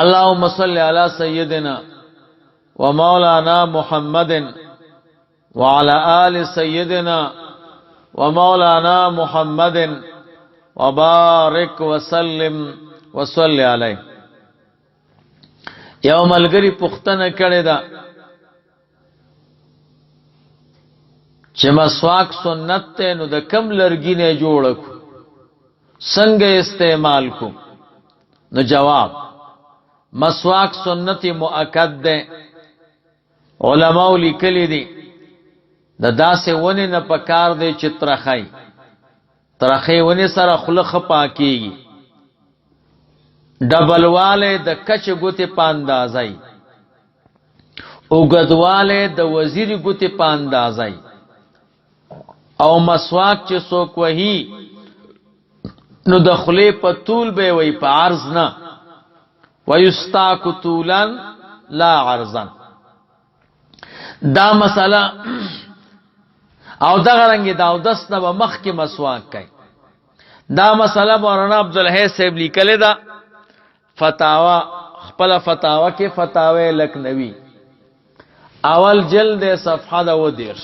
اللهم صل على سيدنا ومولانا محمد وعلى آل سيدنا ومولانا محمد وبارك وسلم وصل علیه. یو ملګری پوښتنه کړې ده چې مسواک سنت ته نو د کم لرګي نه جوړ کو څنګه استعمال کو؟ نو جواب، مسواک سنت مؤکد ده. علماء لیکلي دي د داسې ونې نه پکار دی چې ترخی ونې سره خوله ښه پاکېږي، ډبلواله د کچ ګوتې په اندازای، اوږدواله د وزیر ګوتې په اندازای، او مسواک چې څوک وهي نو د خولې په طول به وي، په عرض نه. ويستاک طولا لا عرضا. دا مسله او دغه رنګ دا او دس نه مخ کې مسواک کوي. دا مسله مولانا عبدالحی صاحب لیکلې ده فتاوا، خپل فتاوا کې فتاوی لکنوی اول جلد صفحه 2.